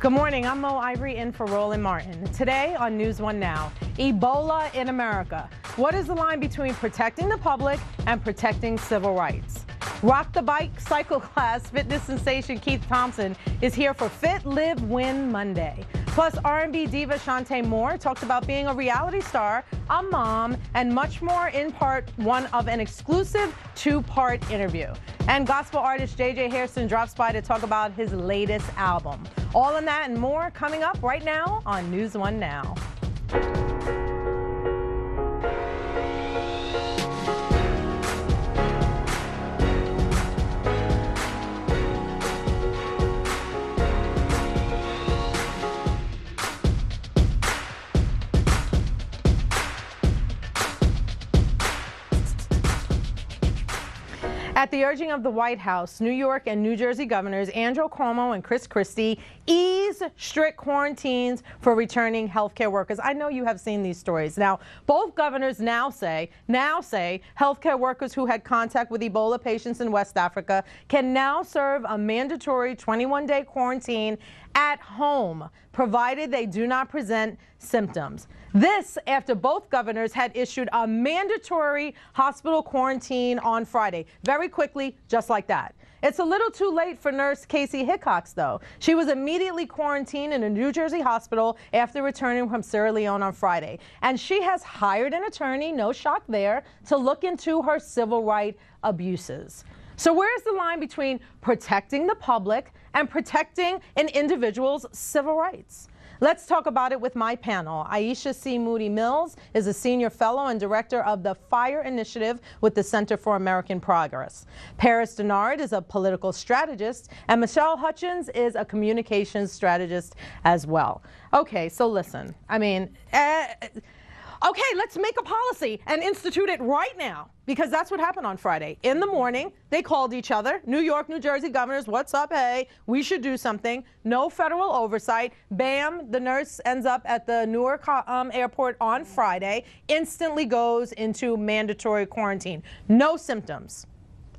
Good morning, I'm Mo Ivory in for Roland Martin. Today on News 1 Now, Ebola in America. What is the line between protecting the public and protecting civil rights? Rock the Bike cycle class fitness sensation Keith Thompson is here for Fit, Live, Win Monday. Plus, R&B diva Chante Moore talks about being a reality star, a mom, and much more in part one of an exclusive two-part interview. And gospel artist J.J. Hairston drops by to talk about his latest album. All of that and more coming up right now on News 1 Now. At the urging of the White House, New York and New Jersey governors Andrew Cuomo and Chris Christie ease strict quarantines for returning healthcare workers. I know you have seen these stories. Now, both governors now say healthcare workers who had contact with Ebola patients in West Africa can now serve a mandatory 21-day quarantine at home, provided they do not present symptoms. This after both governors had issued a mandatory hospital quarantine on Friday. Very quickly, just like that. It's a little too late for nurse Casey Hickox, though. She was immediately quarantined in a New Jersey hospital after returning from Sierra Leone on Friday. And she has hired an attorney, no shock there, to look into her civil rights abuses. So where's the line between protecting the public and protecting an individual's civil rights? Let's talk about it with my panel. Aisha C. Moody Mills is a senior fellow and director of the Fire Initiative with the Center for American Progress. Paris Denard is a political strategist, and Michelle Hutchins is a communications strategist as well. Okay, so listen, I mean, okay, let's make a policy and institute it right now, because that's what happened on Friday. In the morning, they called each other, New York, New Jersey governors, what's up, hey, we should do something. No federal oversight. Bam, the nurse ends up at the Newark airport on Friday, instantly goes into mandatory quarantine. No symptoms.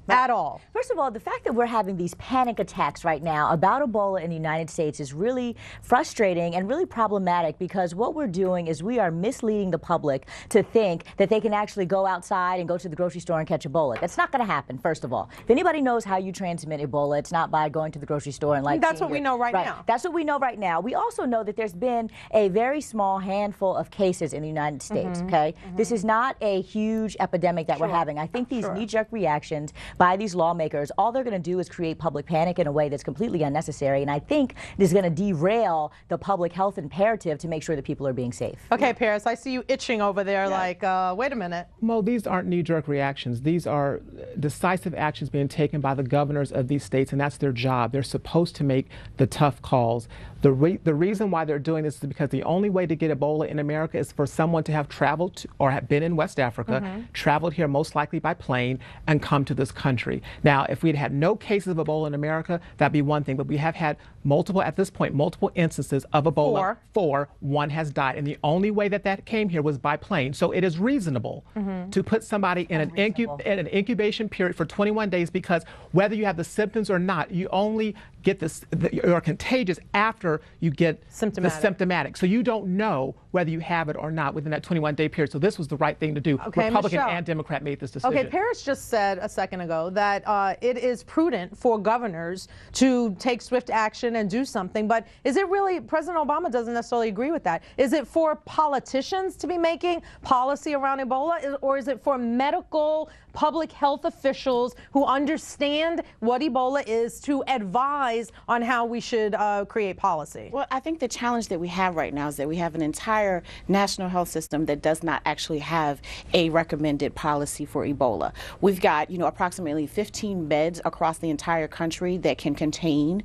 At all. First of all, the fact that we're having these panic attacks right now about Ebola in the United States is really frustrating and really problematic, because what we're doing is we are misleading the public to think that they can actually go outside and go to the grocery store and catch Ebola. That's not going to happen, first of all. If anybody knows how you transmit Ebola, it's not by going to the grocery store and like... That's what we know right now. That's what we know right now. We also know that there's been a very small handful of cases in the United States, okay? This is not a huge epidemic that we're having. I think these knee-jerk reactions by these lawmakers, all they're going to do is create public panic in a way that's completely unnecessary, and I think it is going to derail the public health imperative to make sure that people are being safe. Okay, Paris, I see you itching over there like, wait a minute. Mo, these aren't knee-jerk reactions. These are decisive actions being taken by the governors of these states, and that's their job. They're supposed to make the tough calls. The reason why they're doing this is because the only way to get Ebola in America is for someone to have traveled to, or have been in West Africa, traveled here most likely by plane, and come to this country. Now, if we'd had no cases of Ebola in America, that'd be one thing, but we have had multiple, at this point, multiple instances of Ebola. One has died, and the only way that that came here was by plane. So it is reasonable to put somebody in an incubation period for 21 days, because whether you have the symptoms or not, you only get this, you're contagious after you get the symptomatic. So you don't know whether you have it or not within that 21-day period. So this was the right thing to do. Okay, Republican Michelle. and Democrat made this decision. Okay, Paris just said a second ago that it is prudent for governors to take swift action and do something, but is it really, President Obama doesn't necessarily agree with that. Is it for politicians to be making policy around Ebola, or is it for medical public health officials who understand what Ebola is to advise on how we should create policy? Well, I think the challenge that we have right now is that we have an entire national health system that does not actually have a recommended policy for Ebola. We've got, approximately 15 beds across the entire country that can contain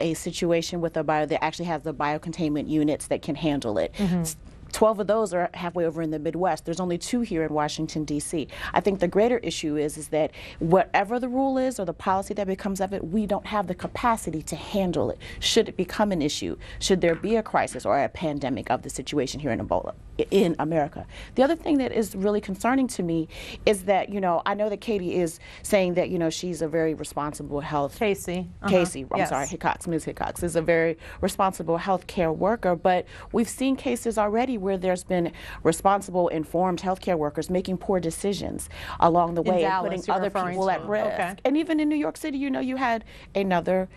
a situation with a that actually has the biocontainment units that can handle it. 12 of those are halfway over in the Midwest. There's only 2 here in Washington, D.C. I think the greater issue is that whatever the rule is or the policy that becomes of it, we don't have the capacity to handle it. Should it become an issue, should there be a crisis or a pandemic of the situation here in Ebola, in America. The other thing that is really concerning to me is that, you know, I know that Katie is saying that, you know, she's a very responsible health. Casey. Casey, I'm Yes. sorry, Hickox, Ms. Hickox is a very responsible healthcare worker, but we've seen cases already where there's been responsible, informed healthcare workers making poor decisions along the way and Dallas, putting you're other referring people to. at risk. Okay. And even in New York City, you know, you had another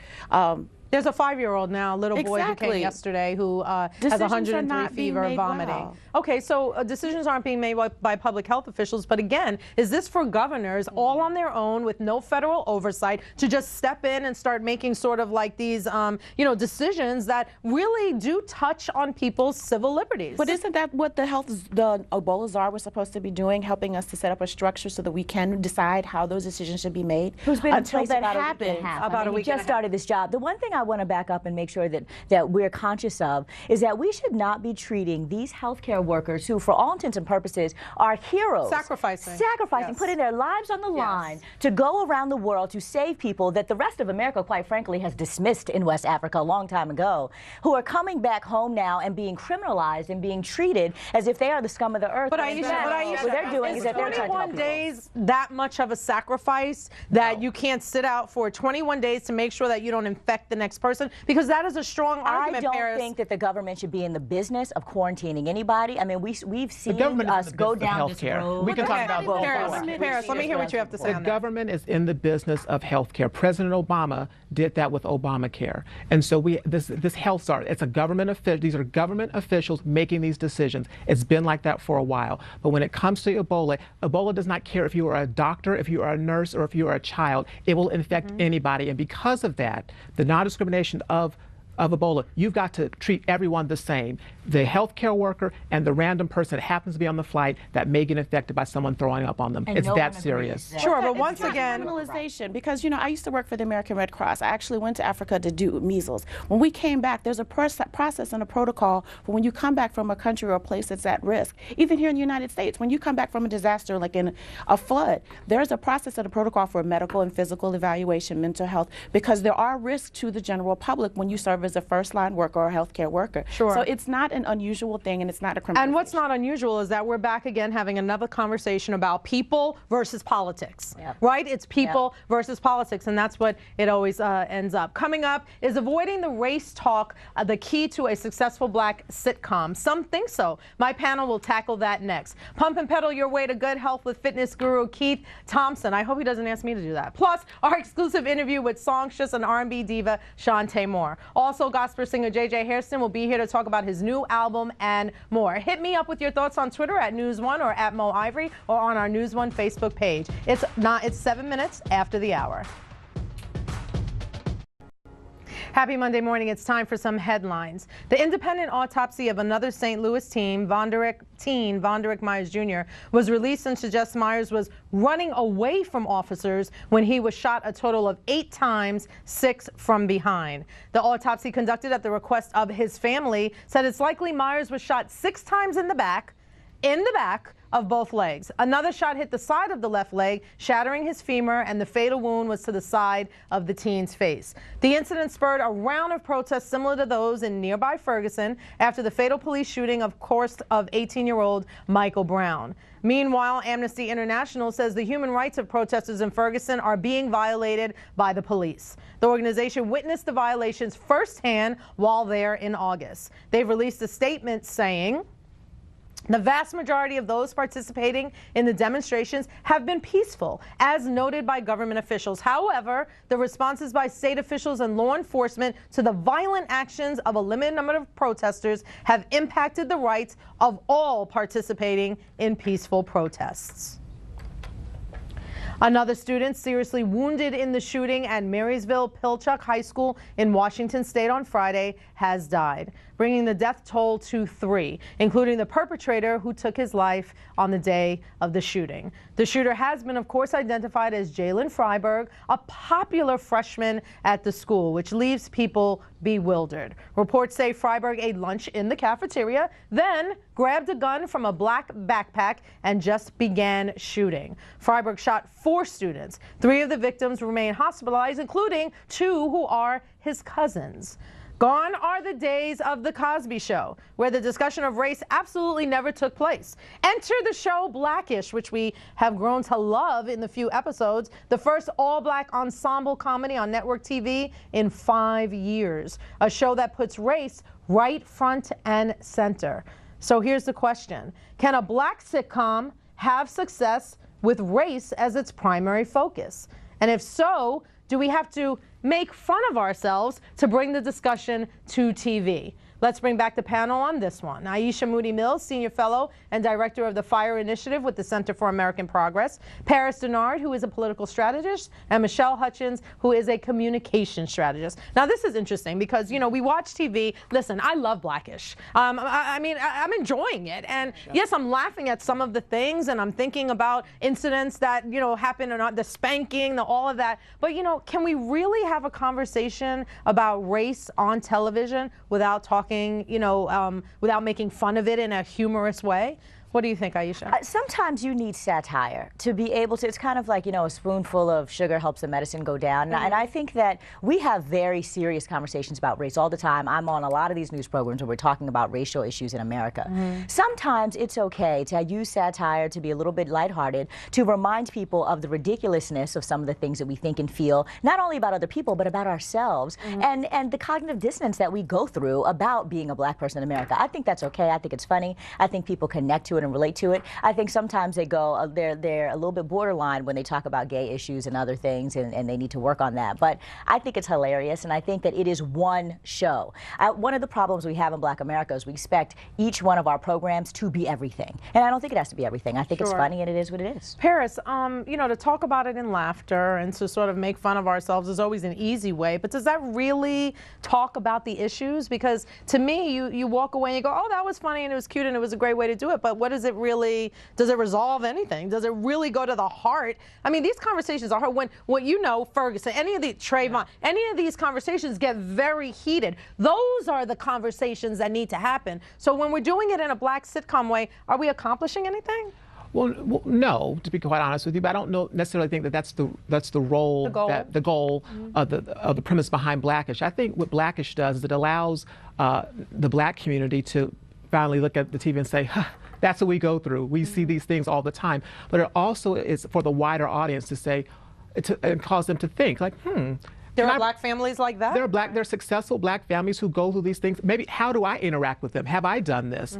There's a 5-year-old now, a little boy who came Exactly. yesterday who has Decisions are 103 not being fever, made vomiting. well. Okay, so decisions aren't being made by public health officials, but again, is this for governors all on their own with no federal oversight to just step in and start making sort of like these, you know, decisions that really do touch on people's civil liberties? But isn't that what the Ebola czar was supposed to be doing, helping us to set up a structure so that we can decide how those decisions should be made? Who's been in until place that about happens. a week and a half. About I mean, a week he and a just half. started this job. The one thing I want to back up and make sure that we're conscious of is that we should not be treating these healthcare workers who, for all intents and purposes, are heroes. Sacrificing. Sacrificing, Yes. putting their lives on the line to go around the world to save people that the rest of America, quite frankly, has dismissed in West Africa a long time ago, who are coming back home now and being criminalized and being treated as if they are the scum of the earth. But when in Aisha, fact, what they're doing is that they're trying to help 21 people. days that much of a sacrifice that you can't sit out for 21 days to make sure that you don't infect the next person? Because that is a strong argument, I don't Paris. think that the government should be in the business of quarantining anybody. I mean, we've seen government is us in the go business of down this healthcare. road. We can talk about both. Paris, let me hear what you have to say The on that. government is in the business of healthcare. President Obama did that with Obamacare, and so this health czar, it's a government official. These are government officials making these decisions. It's been like that for a while. But when it comes to Ebola, Ebola does not care if you are a doctor, if you are a nurse, or if you are a child. It will infect anybody, and because of that, the non-discrimination of Ebola, you've got to treat everyone the same. The healthcare worker and the random person that happens to be on the flight that may get infected by someone throwing up on them. And It's no that one serious. agrees. Sure, but It's once not again, criminalization, because, you know, I used to work for the American Red Cross. I actually went to Africa to do measles. When we came back, there's a process and a protocol for when you come back from a country or a place that's at risk. Even here in the United States, when you come back from a disaster like in a flood, there's a process and a protocol for medical and physical evaluation, mental health, because there are risks to the general public when you serve as a first-line worker or a healthcare worker. Sure. So it's not an unusual thing, and it's not a criminal. and what's not unusual is that we're back again having another conversation about people versus politics, Yep. right? It's people versus politics, and that's what it always ends up. Coming up is avoiding the race talk, the key to a successful black sitcom. Some think so. My panel will tackle that next. Pump and pedal your way to good health with fitness guru Keith Thompson. I hope he doesn't ask me to do that. Plus, our exclusive interview with songstress and R&B diva Chante Moore. Also, gospel singer J.J. Hairston will be here to talk about his new album and more. Hit me up with your thoughts on Twitter at News1 or at Mo Ivory or on our News1 Facebook page. It's 7 minutes after the hour. Happy Monday morning. It's time for some headlines. The independent autopsy of another St. Louis teen, Vonderick Myers Jr., was released and suggests Myers was running away from officers when he was shot a total of 8 times, 6 from behind. The autopsy, conducted at the request of his family, said it's likely Myers was shot 6 times in the back of both legs. Another shot hit the side of the left leg, shattering his femur, and the fatal wound was to the side of the teen's face. The incident spurred a round of protests similar to those in nearby Ferguson after the fatal police shooting, of course, of 18-year-old Michael Brown. Meanwhile, Amnesty International says the human rights of protesters in Ferguson are being violated by the police. The organization witnessed the violations firsthand while there in August. They've released a statement saying, the vast majority of those participating in the demonstrations have been peaceful, as noted by government officials. However, the responses by state officials and law enforcement to the violent actions of a limited number of protesters have impacted the rights of all participating in peaceful protests. Another student seriously wounded in the shooting at Marysville-Pilchuck High School in Washington State on Friday has died, bringing the death toll to 3, including the perpetrator who took his life on the day of the shooting. The shooter has been, of course, identified as Jalen Freiberg, a popular freshman at the school, which leaves people bewildered. Reports say Freiberg ate lunch in the cafeteria, then grabbed a gun from a black backpack and just began shooting. Freiberg shot 4 students. 3 of the victims remain hospitalized, including 2 who are his cousins. Gone are the days of The Cosby Show, where the discussion of race absolutely never took place. Enter the show Blackish, which we have grown to love in the few episodes, the first all-black ensemble comedy on network TV in 5 years, a show that puts race right front and center. So here's the question. Can a black sitcom have success with race as its primary focus? And if so, do we have to make fun of ourselves to bring the discussion to TV? Let's bring back the panel on this one. Aisha Moody Mills, Senior Fellow and Director of the FIRE Initiative with the Center for American Progress, Paris Denard, who is a political strategist, and Michelle Hutchins, who is a communication strategist. Now, this is interesting because, you know, we watch TV. Listen, I love Blackish. I mean, I'm enjoying it. And yes, I'm laughing at some of the things, and I'm thinking about incidents that, you know, happen or not, the spanking, all of that. But, you know, can we really have a conversation about race on television without talking, you know, without making fun of it in a humorous way? What do you think, Aisha? Sometimes you need satire to be able to, it's kind of like, you know, a spoonful of sugar helps the medicine go down. And I think that we have very serious conversations about race all the time. I'm on a lot of these news programs where we're talking about racial issues in America. Sometimes it's okay to use satire to be a little bit lighthearted, to remind people of the ridiculousness of some of the things that we think and feel, not only about other people, but about ourselves, and the cognitive dissonance that we go through about being a black person in America. I think that's okay. I think it's funny. I think people connect to it and relate to it. I think sometimes they go, they're a little bit borderline when they talk about gay issues and other things, and they need to work on that. But I think it's hilarious, and I think that it is one show. One of the problems we have in Black America is we expect each one of our programs to be everything. And I don't think it has to be everything. I think it's funny, and it is what it is. Paris, you know, to talk about it in laughter and to sort of make fun of ourselves is always an easy way, but does that really talk about the issues? Because to me, you walk away and you go, oh, that was funny and it was cute and it was a great way to do it, but what does it really, does it resolve anything? Does it really go to the heart? I mean, these conversations are hard. When, what you know, Ferguson, any of the, Trayvon, any of these conversations get very heated. Those are the conversations that need to happen. So when we're doing it in a black sitcom way, are we accomplishing anything? Well, no, to be quite honest with you, but I don't necessarily think that that's the role, the goal of the premise behind Blackish. I think what Blackish does is it allows the black community to finally look at the TV and say, huh, that's what we go through. We see these things all the time. But it also is for the wider audience to say, and cause them to think, like, There are black families like that? There are successful black families who go through these things. Maybe, how do I interact with them? Have I done this?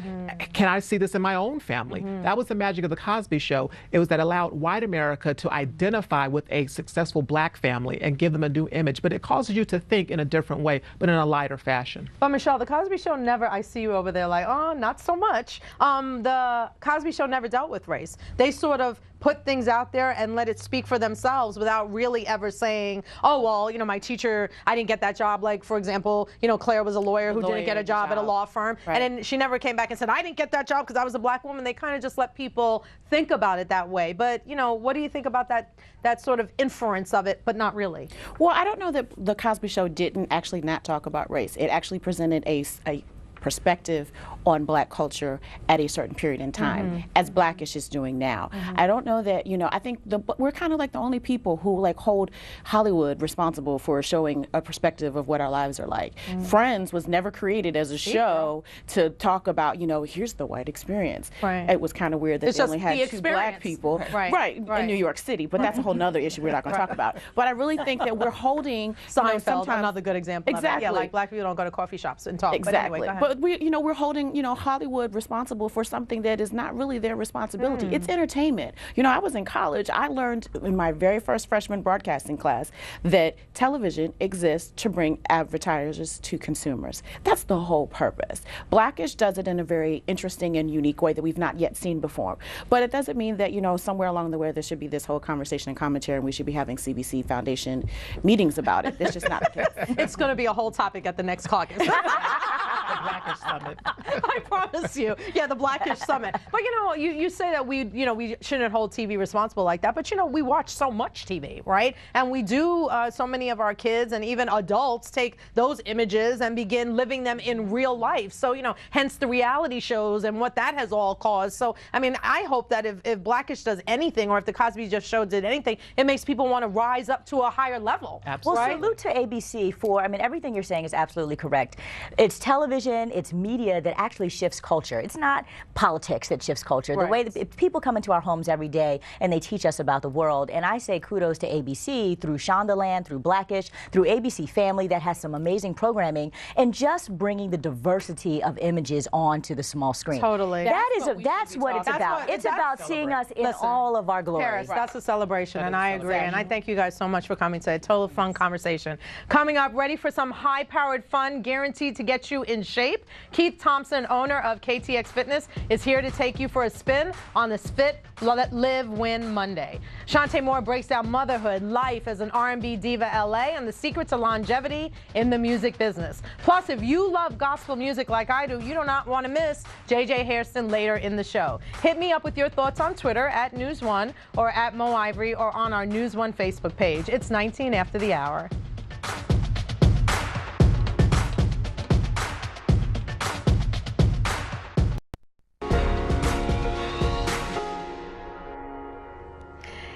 Can I see this in my own family? That was the magic of The Cosby Show. It was that allowed white America to identify with a successful black family and give them a new image. But it causes you to think in a different way, but in a lighter fashion. But Michelle, The Cosby Show never, I see you over there like, oh, not so much. The Cosby Show never dealt with race. They sort of put things out there and let it speak for themselves without really ever saying, oh, well, you know, my teacher, I didn't get that job. Like, for example, you know, Claire was a lawyer who didn't get a job at a law firm. And then she never came back and said, I didn't get that job because I was a black woman. They kind of just let people think about it that way. But, you know, what do you think about that sort of inference of it, but not really? Well, I don't know that The Cosby Show didn't actually not talk about race. It actually presented a perspective on black culture at a certain period in time, as Blackish is doing now. I don't know that, you know, I think we're kind of like the only people who like hold Hollywood responsible for showing a perspective of what our lives are like. Friends was never created as a show to talk about, you know, here's the white experience. It was kind of weird that they only had 2 black people in New York City, but that's a whole nother issue we're not going to talk about. But I really think that we're holding Seinfeld, another good example. Of it. Yeah, like black people don't go to coffee shops and talk. Exactly. But anyway, go ahead. we're holding, Hollywood responsible for something that is not really their responsibility. It's entertainment. I was in college. I learned in my very first freshman broadcasting class that television exists to bring advertisers to consumers. That's the whole purpose. Blackish does it in a very interesting and unique way that we've not yet seen before. But it doesn't mean that, somewhere along the way there should be this whole conversation and commentary and we should be having CBC Foundation meetings about it. That's just not the case. It's going to be a whole topic at the next caucus. The Blackish Summit. I promise you. Yeah, the Blackish Summit. But you say that we shouldn't hold TV responsible like that, but we watch so much TV, right? And we do, so many of our kids and even adults take those images and begin living them in real life. So, hence the reality shows and what that has all caused. So, I mean, I hope that if Blackish does anything, or if the Cosby Just Show did anything, it makes people want to rise up to a higher level. Absolutely. Well, right? salute to ABC for, everything you're saying is absolutely correct. It's television, it's media that actually shifts culture. It's not politics that shifts culture. Right. The way that people come into our homes every day and they teach us about the world. And I say kudos to ABC through Shondaland, through Blackish, through ABC Family that has some amazing programming, and just bringing the diversity of images onto the small screen. Totally. That's what it's about. It's about seeing us in all of our glory. Paris, that's a celebration, and I agree. And I thank you guys so much for coming today. Total fun conversation. Coming up, ready for some high-powered fun guaranteed to get you in shape? Keith Thompson, owner of KTX Fitness, is here to take you for a spin on this Fit, Live, Win Monday. Chante Moore breaks down motherhood, life as an R&B diva LA, and the secret to longevity in the music business. Plus, if you love gospel music like I do, you do not want to miss JJ Hairston later in the show. Hit me up with your thoughts on Twitter at News1 or at Mo Ivory or on our News1 Facebook page. It's 19 after the hour.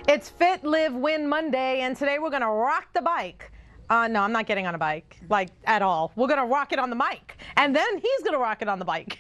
It's Fit, Live, Win Monday, and today we're going to rock the bike. No, I'm not getting on a bike, like, at all. We're going to rock it on the mic, and then he's going to rock it on the bike.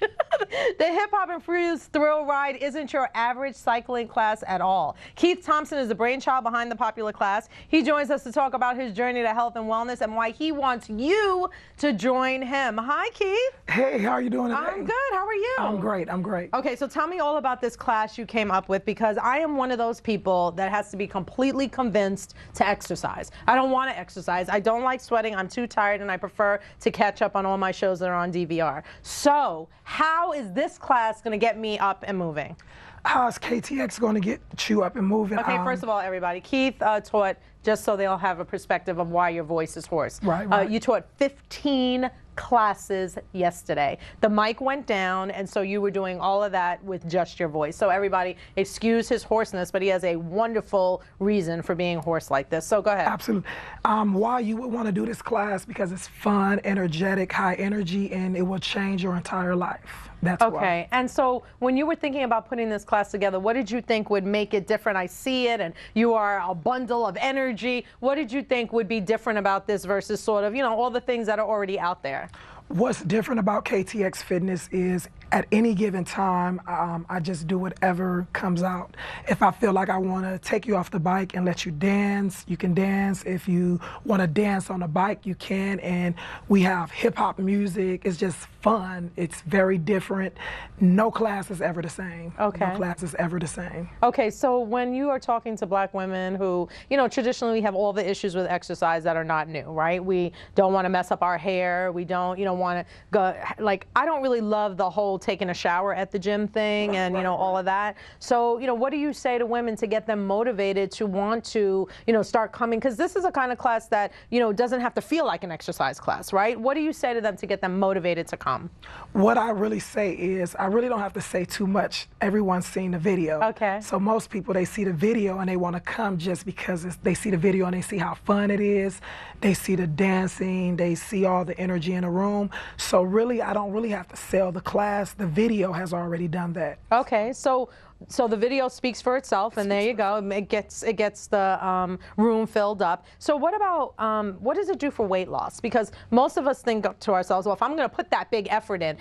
The Hip Hop Infused Thrill Ride isn't your average cycling class at all. Keith Thompson is the brainchild behind the popular class. He joins us to talk about his journey to health and wellness and why he wants you to join him. Hi, Keith. Hey, how are you doing today? I'm good. How are you? I'm great. I'm great. Okay, so tell me all about this class you came up with, because I am one of those people that has to be completely convinced to exercise. I don't want to exercise. I don't like sweating. I'm too tired, and I prefer to catch up on all my shows that are on DVR. So how is this class going to get me up and moving? How is KTX going to get you up and moving? Okay, first of all, everybody, Keith taught, just so they'll have a perspective of why your voice is hoarse. Right. You taught 15 classes yesterday. The mic went down, and so you were doing all of that with just your voice. So everybody, excuse his hoarseness, but he has a wonderful reason for being hoarse like this. So go ahead. Absolutely. Why you would want to do this class? Because it's fun, energetic, high energy, and it will change your entire life. That's why. Okay, and so when you were thinking about putting this class together, what did you think would make it different? I see it, and you are a bundle of energy. What did you think would be different about this versus sort of, all the things that are already out there? What's different about KTX Fitness is at any given time, I just do whatever comes out. If I feel like I want to take you off the bike and let you dance, you can dance. If you want to dance on the bike, you can. And we have hip hop music. It's just fun. It's very different. No class is ever the same. Okay. No class is ever the same. Okay, so when you are talking to black women who, traditionally we have all the issues with exercise that are not new, right? We don't want to mess up our hair. We don't, want to go, like, I don't really love the whole taking a shower at the gym thing and, all of that. So, what do you say to women to get them motivated to want to, start coming? Because this is a kind of class that, doesn't have to feel like an exercise class, right? What do you say to them to get them motivated to come? What I really say is, I really don't have to say too much. Everyone's seen the video. Okay. So most people, they see the video and they want to come just because they see the video and they see how fun it is. They see the dancing, they see all the energy in the room. So really, I don't really have to sell the class. The video has already done that. Okay, so the video speaks for itself, and there you go. It gets the room filled up. So what about what does it do for weight loss? Because most of us think to ourselves, well, if I'm going to put that big effort in,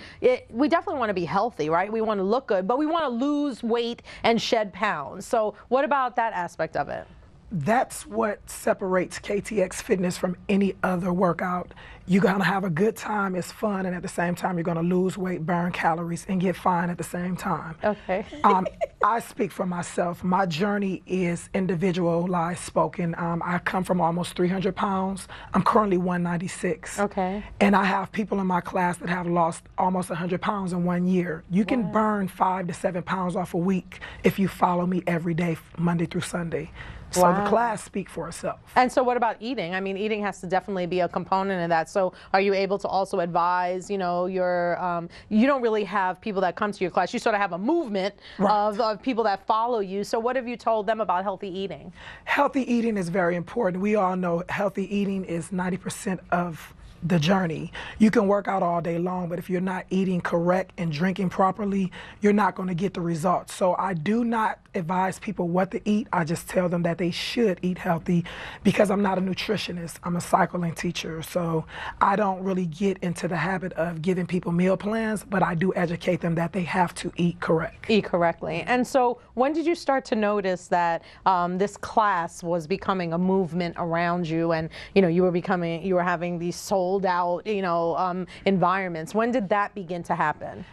we definitely want to be healthy, right? We want to look good, but we want to lose weight and shed pounds. So what about that aspect of it? That's what separates KTX Fitness from any other workout. You're gonna have a good time, it's fun, and at the same time, you're gonna lose weight, burn calories, and get fine at the same time. Okay. I speak for myself. My journey is individualized spoken. I come from almost 300 pounds. I'm currently 196. Okay. And I have people in my class that have lost almost 100 pounds in 1 year. You can burn 5 to 7 pounds off a week if you follow me every day, Monday through Sunday. So the class speaks for itself. And so what about eating? I mean, eating has to definitely be a component of that. So are you able to also advise, you know, your, you don't really have people that come to your class. You sort of have a movement of people that follow you. So what have you told them about healthy eating? Healthy eating is very important. We all know healthy eating is 90% of the journey. You can work out all day long, but if you're not eating correct and drinking properly, you're not going to get the results. So I do not advise people what to eat. I just tell them that they should eat healthy because I'm not a nutritionist. I'm a cycling teacher. So I don't really get into the habit of giving people meal plans, but I do educate them that they have to eat correct. Eat correctly. And so when did you start to notice that this class was becoming a movement around you, and you know, you were having these sold out, you know, environments? When did that begin to happen?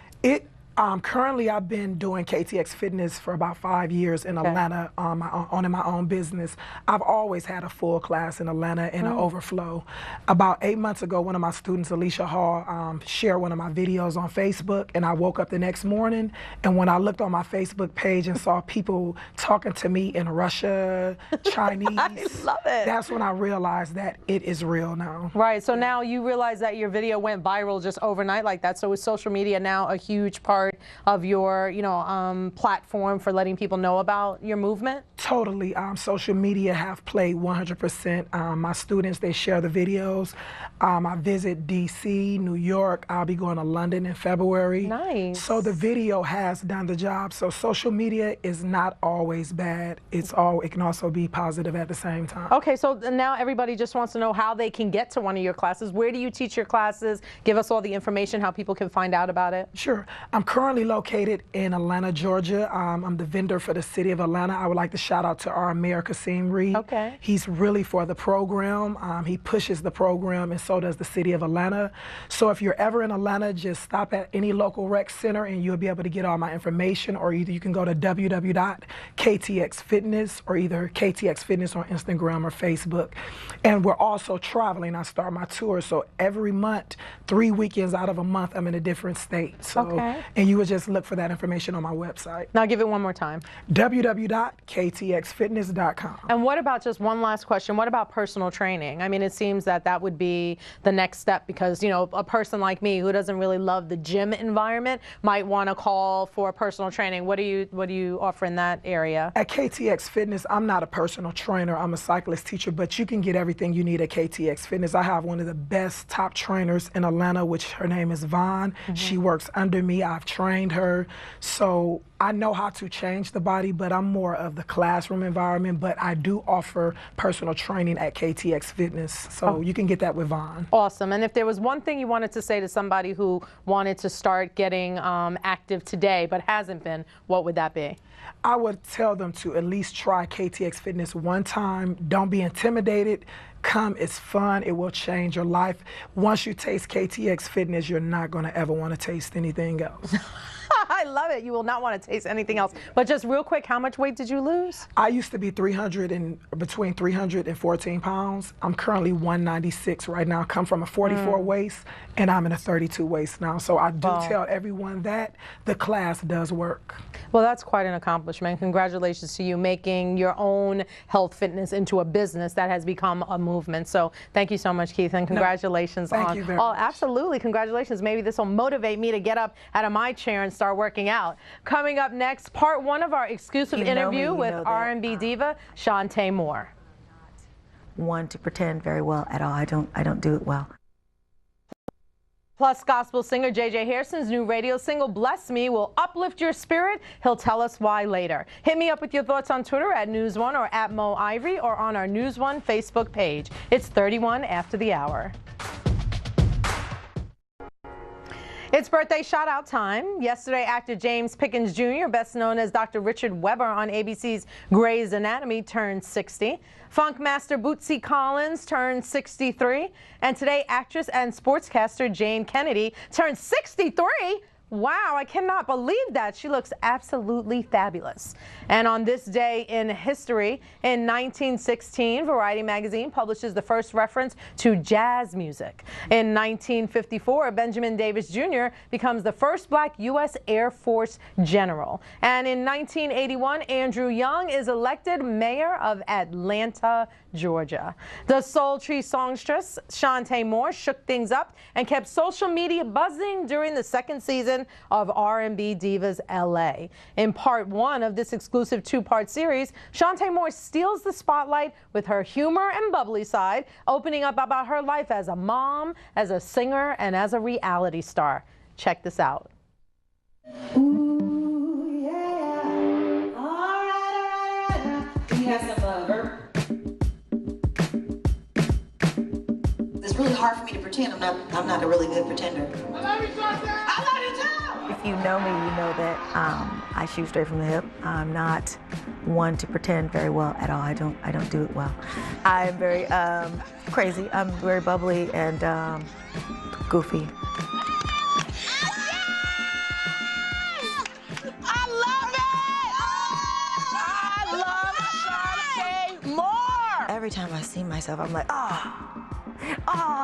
Currently, I've been doing KTX Fitness for about 5 years in Atlanta, owning my own business. I've always had a full class in Atlanta and an overflow. About 8 months ago, one of my students, Alicia Hall, shared one of my videos on Facebook, and I woke up the next morning, and when I looked on my Facebook page and saw people talking to me in Russia, Chinese, I love it. That's when I realized that it is real now. Right, so now you realize that your video went viral just overnight like that. So is social media now a huge part of your, you know, platform for letting people know about your movement? Totally. Social media have played 100%. My students, they share the videos. I visit DC, New York. I'll be going to London in February. Nice. So the video has done the job. So social media is not always bad. It can also be positive at the same time. Okay, so now everybody just wants to know how they can get to one of your classes. Where do you teach your classes? Give us all the information, how people can find out about it. Sure. I'm currently located in Atlanta, Georgia. I'm the vendor for the city of Atlanta. I would like to shout out to our mayor, Kasim Reed. Okay. He's really for the program. He pushes the program, and so does the city of Atlanta. So if you're ever in Atlanta, just stop at any local rec center and you'll be able to get all my information, or either you can go to www.ktxfitness or either KTX Fitness on Instagram or Facebook. And we're also traveling. I start my tour, so every month, 3 weekends out of a month, I'm in a different state. So, and you would just look for that information on my website. Now give it one more time. www.ktxfitness.com. And what about, just one last question, what about personal training? I mean, it seems that that would be the next step because, you know, a person like me who doesn't really love the gym environment might want to call for personal training. What do you offer in that area? At KTX Fitness, I'm not a personal trainer. I'm a cyclist teacher, but you can get everything you need at KTX Fitness. I have one of the best top trainers in Atlanta, which her name is Vaughn. She works under me. I've trained her. So I know how to change the body, but I'm more of the classroom environment, but I do offer personal training at KTX Fitness. So you can get that with Vaughn. Awesome. And if there was one thing you wanted to say to somebody who wanted to start getting active today but hasn't been, what would that be? I would tell them to at least try KTX Fitness one time. Don't be intimidated. Come, it's fun. It will change your life. Once you taste KTX Fitness, you're not going to ever want to taste anything else. I love it. You will not want to taste anything else. But just real quick, how much weight did you lose? I used to be between 300 and 14 pounds. I'm currently 196 right now. I come from a 44 waist, and I'm in a 32 waist now. So I do tell everyone that the class does work. Well, that's quite an accomplishment. Congratulations to you making your own health fitness into a business that has become a movement. So thank you so much, Keith, and congratulations thank you very much. Absolutely, congratulations. Maybe this will motivate me to get up out of my chair and start working out. Coming up next, part one of our exclusive interview with R&B diva Chante Moore. One to pretend very well at all. I don't do it well. Plus, gospel singer J.J. Hairston's new radio single, Bless Me, will uplift your spirit. He'll tell us why later. Hit me up with your thoughts on Twitter at News One or at Mo Ivory or on our News One Facebook page. It's 31 after the hour. It's birthday shout-out time. Yesterday, actor James Pickens Jr., best known as Dr. Richard Webber on ABC's Grey's Anatomy, turned 60. Funk master Bootsy Collins turned 63. And today, actress and sportscaster Jane Kennedy turned 63. Wow, I cannot believe that. She looks absolutely fabulous. And on this day in history, in 1916, Variety magazine publishes the first reference to jazz music. In 1954, Benjamin Davis Jr. becomes the first black U.S. Air Force general. And in 1981, Andrew Young is elected mayor of Atlanta, Georgia. The sultry songstress Chante Moore shook things up and kept social media buzzing during the second season of R&B Divas LA. In part one of this exclusive two-part series, Chante Moore steals the spotlight with her humor and bubbly side, opening up about her life as a mom, as a singer, and as a reality star. Check this out. Ooh, yeah. All right. Can you have some verb? It's really hard for me to pretend. I'm not a really good pretender. I love you, Chante. I love you too. If you know me, you know that I shoot straight from the hip. I'm not one to pretend very well at all. I don't do it well. I'm very crazy. I'm very bubbly and goofy. I love it. I love Chante Moore. Every time I see myself, I'm like,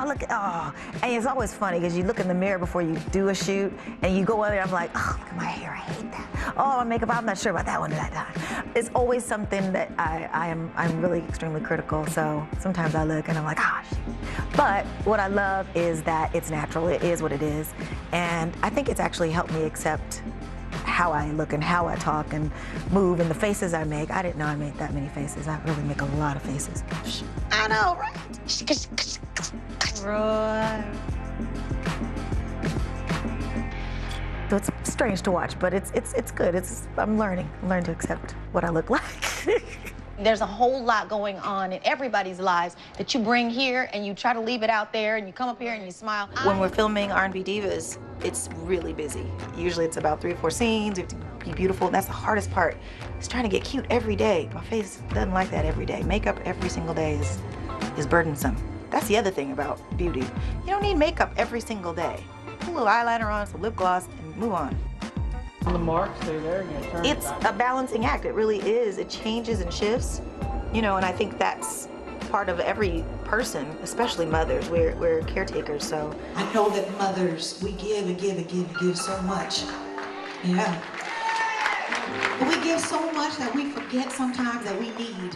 look at, And it's always funny because you look in the mirror before you do a shoot and you go in there, I'm like, oh, look at my hair, I hate that. Oh, my makeup, I'm not sure about that one that time. It's always something that I'm really extremely critical, so sometimes I look and I'm like, shit. But what I love is that it's natural, it is what it is, and I think it's actually helped me accept how I look and how I talk and move and the faces I make. I didn't know I made that many faces. I really make a lot of faces. I know, right? Right. So it's strange to watch, but it's good. I'm learning to accept what I look like. There's a whole lot going on in everybody's lives that you bring here and you try to leave it out there and you come up here and you smile. When we're filming R&B Divas, it's really busy. Usually it's about 3 or 4 scenes. You have to be beautiful. That's the hardest part. It's trying to get cute every day. My face doesn't like that every day. Makeup every single day is burdensome. That's the other thing about beauty. You don't need makeup every single day. Put a little eyeliner on, some lip gloss, and move on. The marks, they're there, and you turn It's a balancing act. It really is. It changes and shifts, and I think that's part of every person, especially mothers. We're caretakers, so. I know that mothers, we give and give and give and give so much. Yeah. But we give so much that we forget sometimes that we need.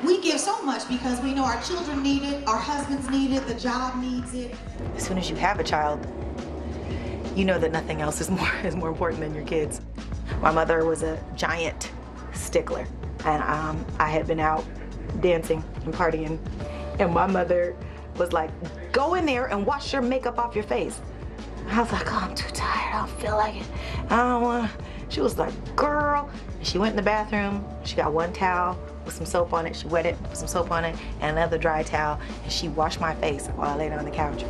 We give so much because we know our children need it, our husbands need it, the job needs it. As soon as you have a child, you know that nothing else is more important than your kids. My mother was a giant stickler, and I had been out dancing and partying, and my mother was like, go in there and wash your makeup off your face. I was like, oh, I'm too tired, I don't feel like it. I don't wanna. She was like, girl. And she went in the bathroom, she got one towel with some soap on it, she wet it, put some soap on it, and another dry towel, and she washed my face while I laid on the couch.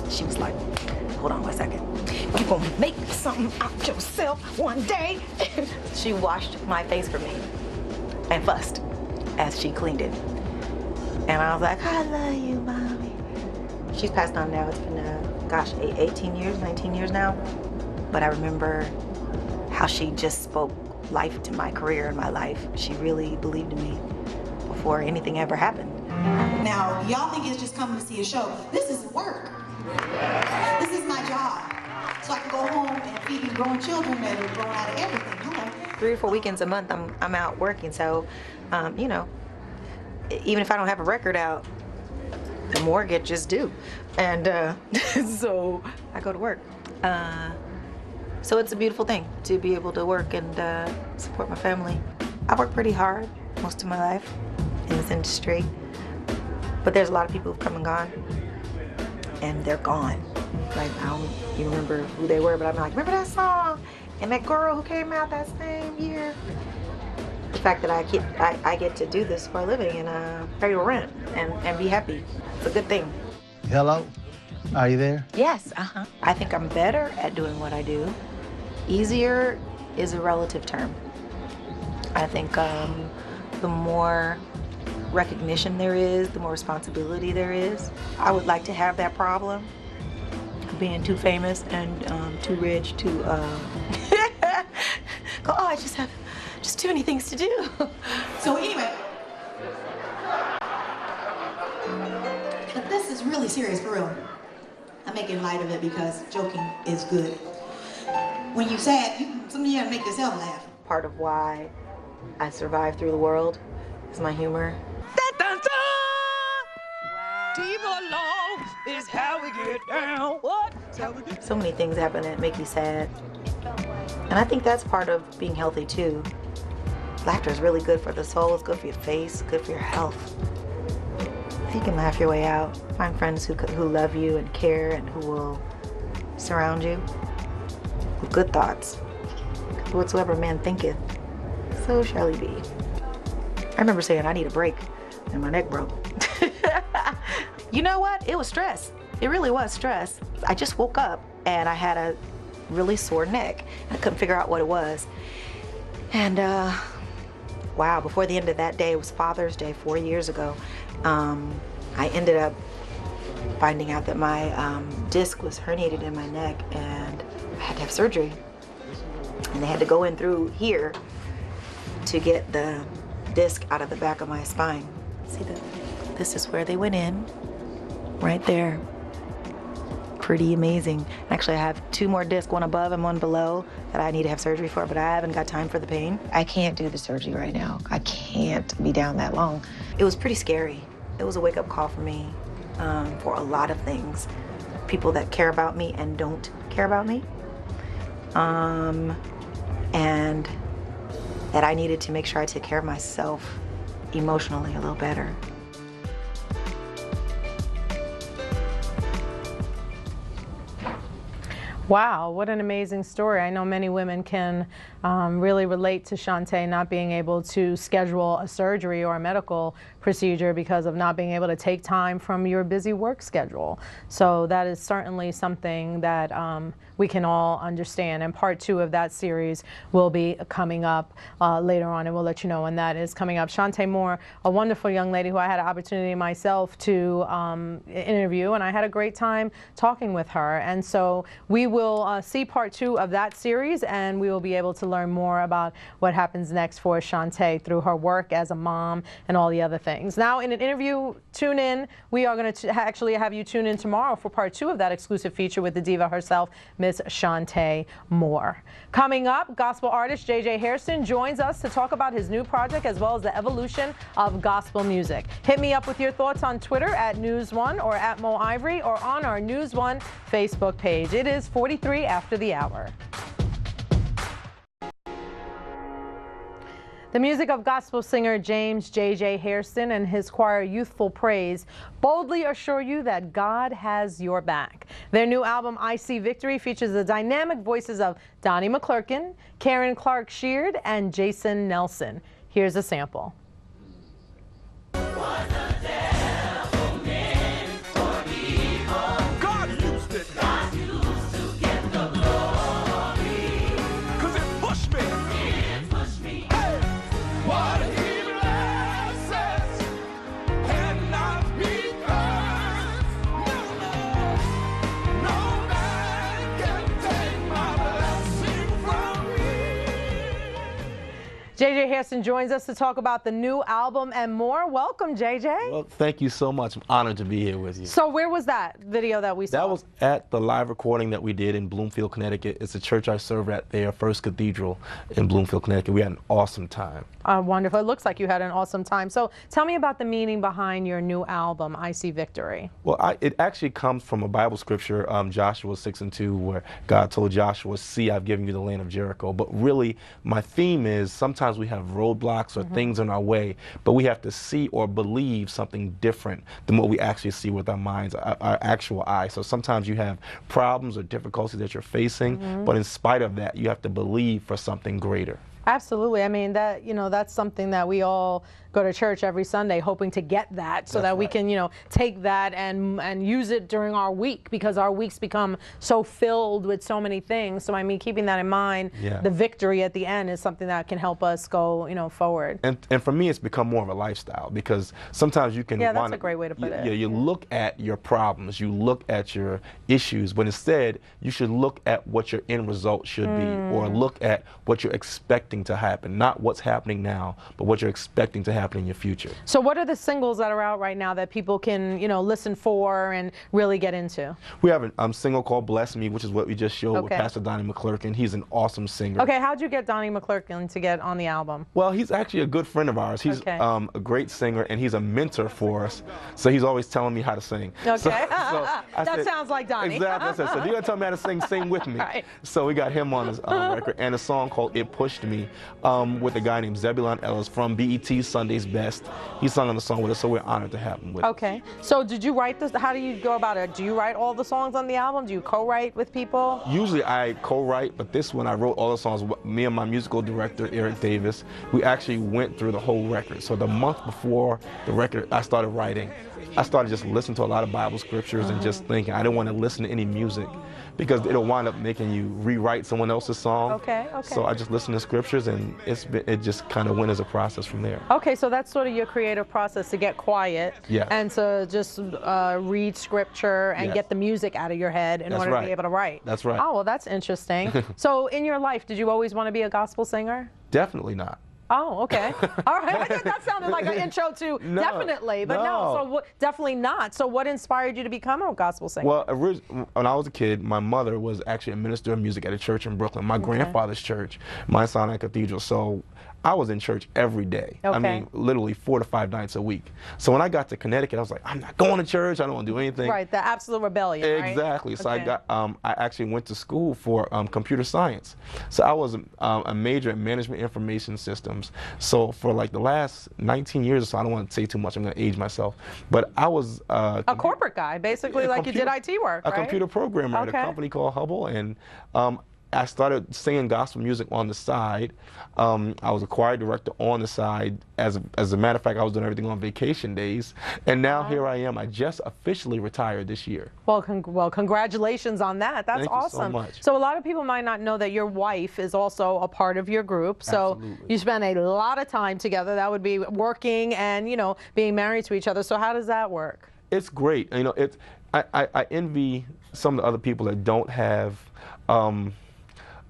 She was like, hold on one second. You're gonna make something out yourself one day. She washed my face for me and fussed as she cleaned it. And I was like, I love you, mommy. She's passed on now. It's been, 18 years, 19 years now. But I remember how she just spoke life to my career and my life. She really believed in me before anything ever happened. Now, y'all think it's just coming to see a show. This is work. This is my job. So I can go home and feed these growing children that are growing out of everything. Hello. 3 or 4 weekends a month, I'm out working. So, even if I don't have a record out, the mortgage is due. And so I go to work. So it's a beautiful thing to be able to work and support my family. I work pretty hard most of my life in this industry, but there's a lot of people who've come and gone, and they're gone. Like, I don't even remember who they were, but I'm like, remember that song? And that girl who came out that same year? The fact that I get to do this for a living and pay the rent and be happy, it's a good thing. Hello? Are you there? Yes, I think I'm better at doing what I do. Easier is a relative term. I think the more recognition there is, the more responsibility there is. I would like to have that problem of being too famous and too rich to go, oh, I just have too many things to do. So anyway, but this is really serious, for real. I'm making light of it because joking is good. When you sad, some of you gotta make yourself laugh. Part of why I survive through the world is my humor. Deep alone is how we get down. What? So many things happen that make me sad. And I think that's part of being healthy too. Laughter is really good for the soul, it's good for your face, good for your health. If you can laugh your way out, find friends who love you and care and who will surround you with good thoughts. Whatsoever man thinketh, so shall he be. I remember saying I need a break and my neck broke. You know what? It was stress. It really was stress. I just woke up and I had a really sore neck. I couldn't figure out what it was. And wow, before the end of that day, it was Father's Day 4 years ago, I ended up finding out that my disc was herniated in my neck and I had to have surgery. And they had to go in through here to get the disc out of the back of my spine. See, this is where they went in, right there. Pretty amazing. Actually, I have 2 more discs, one above and one below, that I need to have surgery for, but I haven't got time for the pain. I can't do the surgery right now. I can't be down that long. It was pretty scary. It was a wake-up call for me for a lot of things. People that care about me and don't care about me. And that I needed to make sure I took care of myself emotionally a little better. Wow, what an amazing story. I know many women can really relate to Chante not being able to schedule a surgery or a medical procedure because of not being able to take time from your busy work schedule. So that is certainly something that we can all understand. And part 2 of that series will be coming up later on, and we'll let you know when that is coming up. Chante Moore, a wonderful young lady who I had an opportunity myself to interview, and I had a great time talking with her. And so we will see part 2 of that series, and we will be able to learn more about what happens next for Chante through her work as a mom and all the other things. Now, in an interview, tune in. We are going to actually have you tune in tomorrow for part 2 of that exclusive feature with the diva herself, Miss Chante Moore. Coming up, gospel artist J.J. Hairston joins us to talk about his new project as well as the evolution of gospel music. Hit me up with your thoughts on Twitter at News1 or at Mo Ivory or on our News1 Facebook page. It is 43 after the hour. The music of gospel singer James J.J. Hairston and his choir Youthful Praise boldly assure you that God has your back. Their new album, I See Victory, features the dynamic voices of Donnie McClurkin, Karen Clark Sheard, and Jason Nelson. Here's a sample. J.J. Hairston joins us to talk about the new album and more. Welcome, J.J. Well, thank you so much. I'm honored to be here with you. So where was that video that we saw? That was at the live recording that we did in Bloomfield, Connecticut. It's a church I serve at their First Cathedral in Bloomfield, Connecticut. We had an awesome time. Wonderful. It looks like you had an awesome time. So tell me about the meaning behind your new album, I See Victory. Well, it actually comes from a Bible scripture, Joshua 6:2, where God told Joshua, see, I've given you the land of Jericho. But really, my theme is sometimes we have roadblocks or things in our way, but we have to see or believe something different than what we actually see with our minds, our actual eyes. So sometimes you have problems or difficulties that you're facing, but in spite of that, you have to believe for something greater. Absolutely. I mean, that, that's something that we all go to church every Sunday hoping to get that so that we can, take that and use it during our week, because our weeks become so filled with so many things. So I mean, keeping that in mind, the victory at the end is something that can help us go, forward. And for me, it's become more of a lifestyle, because sometimes you can that's a great way to put it. You look at your problems, you look at your issues, but instead you should look at what your end result should be, or look at what you're expecting to happen, not what's happening now, but what you're expecting to happen in your future. So what are the singles that are out right now that people can, listen for and really get into? We have a single called Bless Me, which is what we just showed with Pastor Donnie McClurkin. He's an awesome singer. Okay, how'd you get Donnie McClurkin to get on the album? Well, he's actually a good friend of ours. He's a great singer, and he's a mentor for us. So he's always telling me how to sing. Okay. So that sounds like Donnie. Exactly. I said, so you're going to tell me how to sing with me. Right. So we got him on his record, and a song called It Pushed Me with a guy named Zebulon Ellis from BET Sunday's Best. He sung on the song with us, so we're honored to have him with us. Okay. So did you write this? How do you go about it? Do you write all the songs on the album? Do you co-write with people? Usually I co-write, but this one I wrote all the songs. Me and my musical director, Eric Davis, we actually went through the whole record. So the month before the record, I started writing. I started just listening to a lot of Bible scriptures and just thinking. I didn't want to listen to any music because it'll wind up making you rewrite someone else's song. Okay. So I just listened to scriptures, and it just kind of went as a process from there. Okay, so that's sort of your creative process, to get quiet and to just read scripture and get the music out of your head in order to be able to write. That's right. Oh, well, that's interesting. So in your life, did you always want to be a gospel singer? Definitely not. Oh, okay. All right. I thought that sounded like an intro to definitely, but no. So definitely not. So what inspired you to become a gospel singer? Well, when I was a kid, my mother was actually a minister of music at a church in Brooklyn, my grandfather's church, Mount Sinai Cathedral. So I was in church every day. I mean, literally 4 to 5 nights a week. So when I got to Connecticut, I was like, I'm not going to church. I don't want to do anything. Right, the absolute rebellion, Exactly. So I actually went to school for computer science. So I was a major in management information systems. So for like the last 19 years or so, I don't want to say too much, I'm going to age myself, but I was a corporate guy, basically, like you did IT work, a computer programmer at a company called Hubble, and I started singing gospel music on the side. I was a choir director on the side. As a matter of fact, I was doing everything on vacation days. And now here I am. I just officially retired this year. Well, congratulations on that. That's awesome. Thank you so much. So a lot of people might not know that your wife is also a part of your group. So you spend a lot of time together. That would be working and, being married to each other. So how does that work? It's great. I envy some of the other people that don't have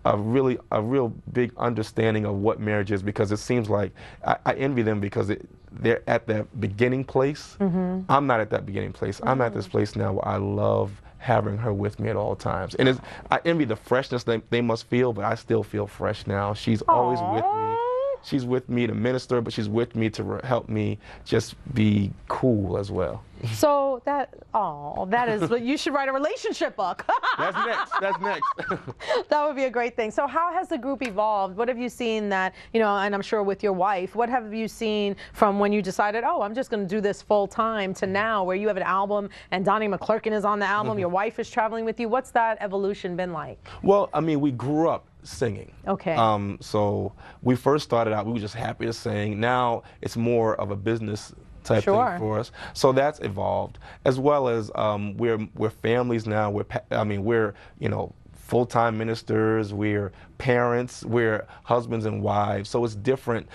a real big understanding of what marriage is, because it seems like I envy them because they're at the beginning place. I'm not at that beginning place. I'm at this place now where I love having her with me at all times. And I envy the freshness they must feel, but I still feel fresh now. She's always with me. She's with me to minister, but she's with me to help me just be cool as well. So that is, you should write a relationship book. That's next. That would be a great thing. So how has the group evolved? What have you seen that, and I'm sure with your wife, what have you seen from when you decided, I'm just going to do this full time, to now where you have an album and Donnie McClurkin is on the album, your wife is traveling with you? What's that evolution been like? Well, I mean, we grew up singing. Okay. So we first started out, we were just happy to sing. Now it's more of a business type thing for us. So that's evolved, as well as we're families now. We're full-time ministers. We're parents. We're husbands and wives. So it's different.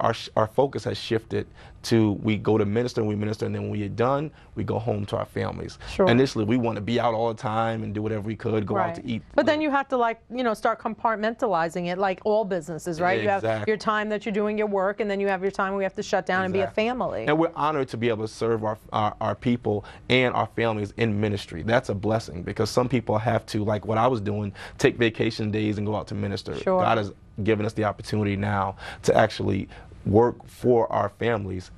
Our focus has shifted to, we go to minister and we minister, and then when we're done, we go home to our families. Initially, we want to be out all the time and do whatever we could, go out to eat. But then you have to start compartmentalizing it, like all businesses, right? You have your time that you're doing your work, and then you have your time where you have to shut down and be a family. And we're honored to be able to serve our people and our families in ministry. That's a blessing, because some people have to, like what I was doing, take vacation days and go out to minister. God has given us the opportunity now to actually work for our families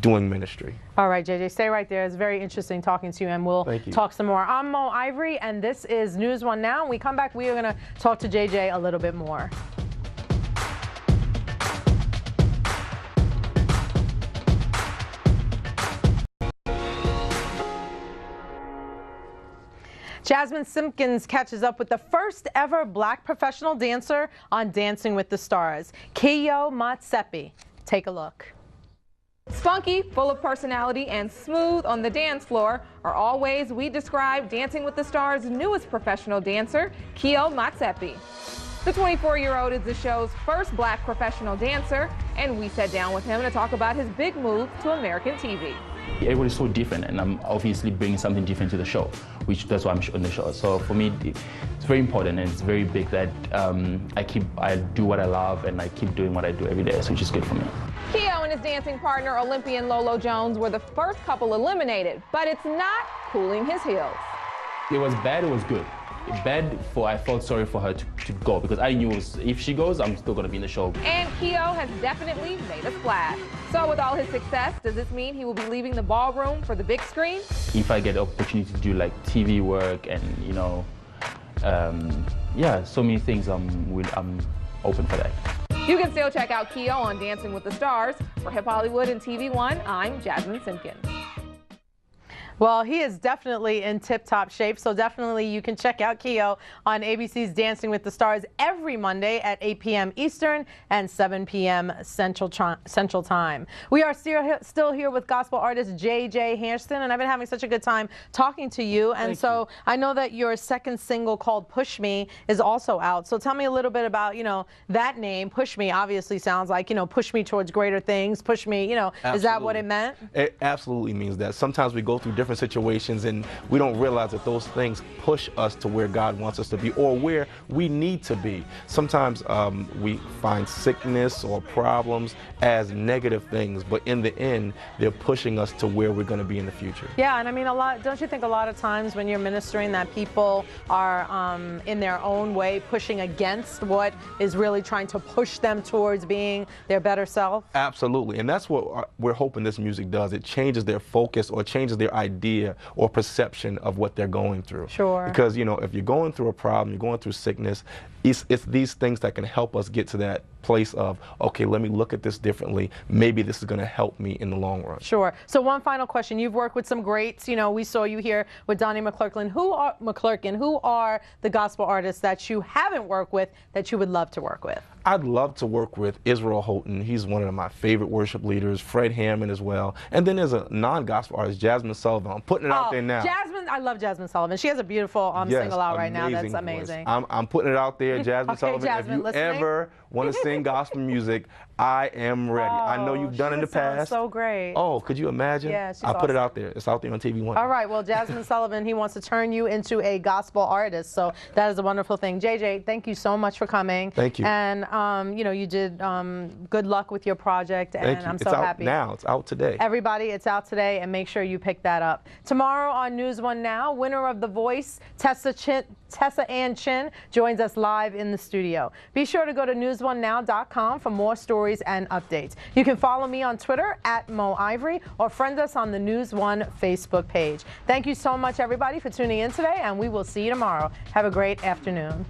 doing ministry. All right, JJ, stay right there. It's very interesting talking to you, and we'll talk some more. I'm Mo Ivory, and this is News One Now. When we come back, we are going to talk to JJ a little bit more. Jasmine Simpkins catches up with the first ever black professional dancer on Dancing with the Stars, Kiyo Motsepe. Take a look. Spunky, full of personality, and smooth on the dance floor are all ways we describe Dancing with the Stars' newest professional dancer, Keo Matsepi. The 24-year-old is the show's first black professional dancer, and we sat down with him to talk about his big move to American TV. Everybody's so different, and I'm obviously bringing something different to the show, that's why I'm on the show. So for me, it's very important and it's very big that I do what I love and I keep doing what I do every day, so which is good for me. Keo and his dancing partner, Olympian Lolo Jones, were the first couple eliminated, but it's not cooling his heels. It was bad, it was good. I felt sorry for her to go because I knew if she goes, I'm still going to be in the show. And Keo has definitely made a splash. So with all his success, does this mean he will be leaving the ballroom for the big screen? If I get the opportunity to do like TV work and, you know, yeah, so many things, I'm open for that. You can still check out Keo on Dancing with the Stars. For Hip Hollywood and TV One, I'm Jasmine Simpkins. Well, he is definitely in tip-top shape, so definitely you can check out Keo on ABC's Dancing with the Stars every Monday at 8 p.m. Eastern and 7 p.m. Central Time. We are still here with gospel artist J.J. Hairston, and I've been having such a good time talking to you. And so I know that your second single called Push Me is also out. So tell me a little bit about, you know, that name. Push Me obviously sounds like, you know, push me towards greater things, push me, you know, Absolutely. Is that what it meant? It absolutely means that. Sometimes we go through different situations and we don't realize that those things push us to where God wants us to be or where we need to be. Sometimes we find sickness or problems as negative things, but in the end, they're pushing us to where we're going to be in the future. Yeah, and I mean, don't you think a lot of times when you're ministering that people are in their own way pushing against what is really trying to push them towards being their better self? Absolutely, and that's what we're hoping this music does. It changes their focus or changes their idea or perception of what they're going through. Sure. Because, you know, if you're going through a problem, you're going through sickness, it's these things that can help us get to that place of, okay, let me look at this differently. Maybe this is going to help me in the long run. Sure. So one final question. You've worked with some greats. You know, we saw you here with Donnie McClurkin. Who are the gospel artists that you haven't worked with that you would love to work with? I'd love to work with Israel Houghton. He's one of my favorite worship leaders. Fred Hammond as well. And then there's a non-gospel artist, Jasmine Sullivan. I'm putting it out there now. Jasmine, I love Jasmine Sullivan. She has a beautiful single out right now. That's voice. amazing. I'm putting it out there, Jasmine Sullivan. Jasmine, if you ever want to sing gospel music, I am ready. I know you've done it in the past. So great. Oh, could you imagine? Yeah, she's I put it out there. It's out there on TV One. All right. Well, Jasmine Sullivan, he wants to turn you into a gospel artist. So that is a wonderful thing. JJ, thank you so much for coming. Thank you. And you know, you did good luck with your project, and I'm so happy. It's out now. It's out today. Everybody, it's out today, and make sure you pick that up. Tomorrow on News One Now, winner of The Voice, Tessa Ann Chin, joins us live in the studio. Be sure to go to newsonenow.com for more stories and updates. You can follow me on Twitter at Mo Ivory or friend us on the News One Facebook page. Thank you so much, everybody, for tuning in today, and we will see you tomorrow. Have a great afternoon.